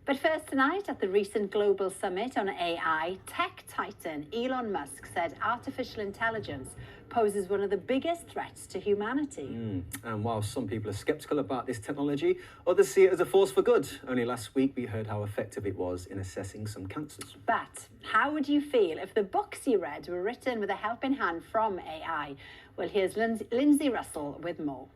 But first tonight, at the recent Global Summit on AI, tech titan Elon Musk said artificial intelligence poses one of the biggest threats to humanity. And while some people are sceptical about this technology, others see it as a force for good. Only last week we heard how effective it was in assessing some cancers. But how would you feel if the books you read were written with a helping hand from AI? Well, here's Lindsay Russell with more.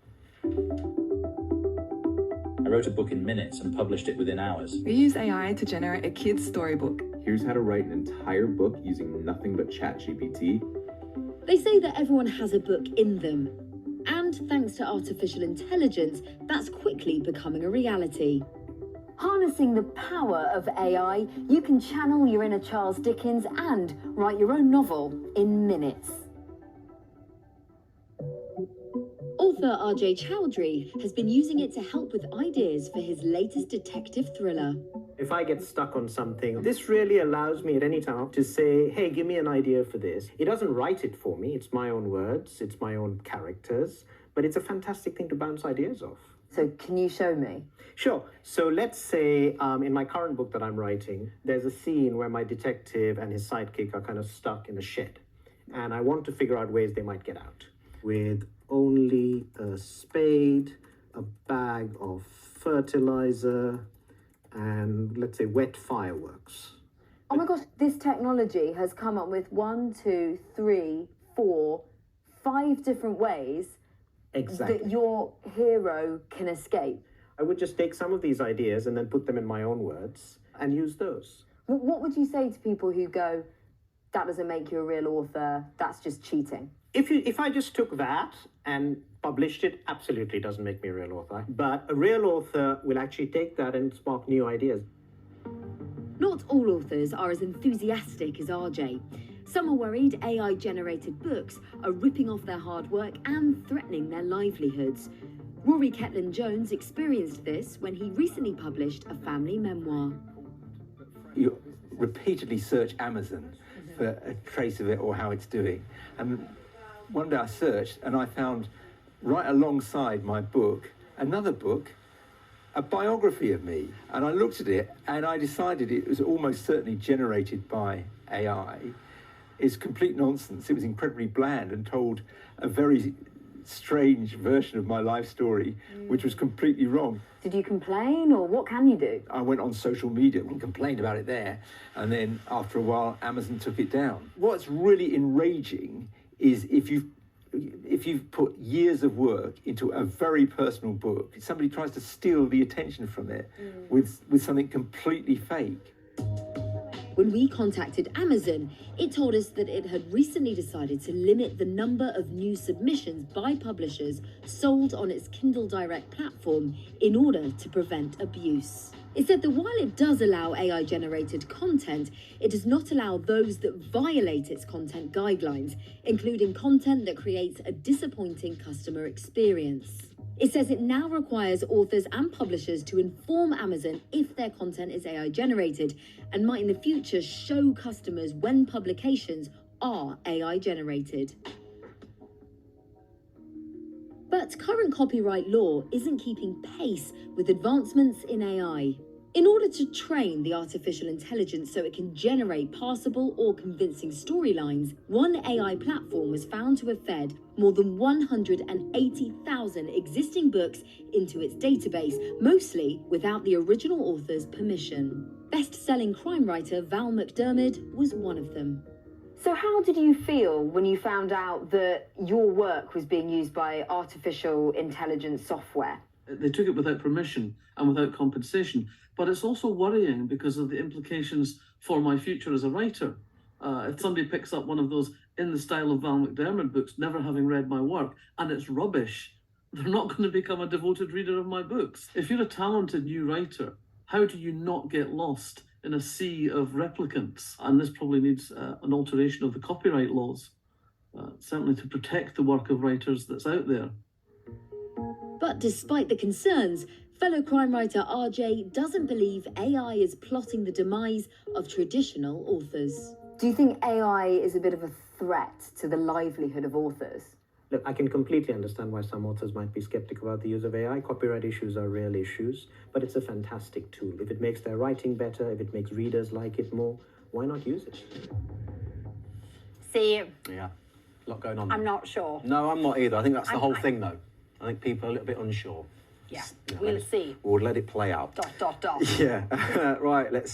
I wrote a book in minutes and published it within hours. We use AI to generate a kid's storybook. Here's how to write an entire book using nothing but ChatGPT. They say that everyone has a book in them. And thanks to artificial intelligence, that's quickly becoming a reality. Harnessing the power of AI, you can channel your inner Charles Dickens and write your own novel in minutes. Author Ajay Chowdhury has been using it to help with ideas for his latest detective thriller. If I get stuck on something, this really allows me at any time to say, hey, give me an idea for this. It doesn't write it for me. It's my own words. It's my own characters. But it's a fantastic thing to bounce ideas off. So can you show me? Sure. So let's say in my current book that I'm writing, there's a scene where my detective and his sidekick are kind of stuck in a shed. And I want to figure out ways they might get out. With only a spade, a bag of fertilizer, and let's say wet fireworks. Oh my gosh, this technology has come up with 1, 2, 3, 4, 5 different ways that your hero can escape. I would just take some of these ideas and then put them in my own words and use those. What would you say to people who go, that doesn't make you a real author, that's just cheating? If I just took that and published it, absolutely doesn't make me a real author. But a real author will actually take that and spark new ideas. Not all authors are as enthusiastic as RJ. Some are worried AI-generated books are ripping off their hard work and threatening their livelihoods. Rory Ketland-Jones experienced this when he recently published a family memoir. You repeatedly search Amazon for a trace of it or how it's doing. And one day I searched and I found right alongside my book, another book, a biography of me. And I looked at it and I decided it was almost certainly generated by AI. It's complete nonsense. It was incredibly bland and told a very strange version of my life story, which was completely wrong. Did you complain, or what can you do? I went on social media and complained about it there. And then after a while, Amazon took it down. What's really enraging is if you've put years of work into a very personal book, somebody tries to steal the attention from it with something completely fake. When we contacted Amazon, it told us that it had recently decided to limit the number of new submissions by publishers sold on its Kindle Direct platform in order to prevent abuse. It said that while it does allow AI-generated content, it does not allow those that violate its content guidelines, including content that creates a disappointing customer experience. It says it now requires authors and publishers to inform Amazon if their content is AI-generated and might in the future show customers when publications are AI-generated. But current copyright law isn't keeping pace with advancements in AI. In order to train the artificial intelligence so it can generate passable or convincing storylines, one AI platform was found to have fed more than 180,000 existing books into its database, mostly without the original author's permission. Best-selling crime writer Val McDermid was one of them. So how did you feel when you found out that your work was being used by artificial intelligence software? They took it without permission and without compensation. But it's also worrying because of the implications for my future as a writer. If somebody picks up one of those in the style of Val McDermid books, never having read my work, and it's rubbish, they're not going to become a devoted reader of my books. If you're a talented new writer, how do you not get lost in a sea of replicants? And this probably needs an alteration of the copyright laws, certainly to protect the work of writers that's out there. But despite the concerns, fellow crime writer RJ doesn't believe AI is plotting the demise of traditional authors. Do you think AI is a bit of a threat to the livelihood of authors? Look, I can completely understand why some authors might be skeptical about the use of AI. Copyright issues are real issues, but it's a fantastic tool. If it makes their writing better, if it makes readers like it more, why not use it? See, Yeah, a lot going on. I'm not sure. No, I'm not either. I think that's the I'm- whole thing, though. I think people are a little bit unsure. Yeah, You know, we'll see. We'll let it play out. Dot, dot, dot. Yeah, right, let's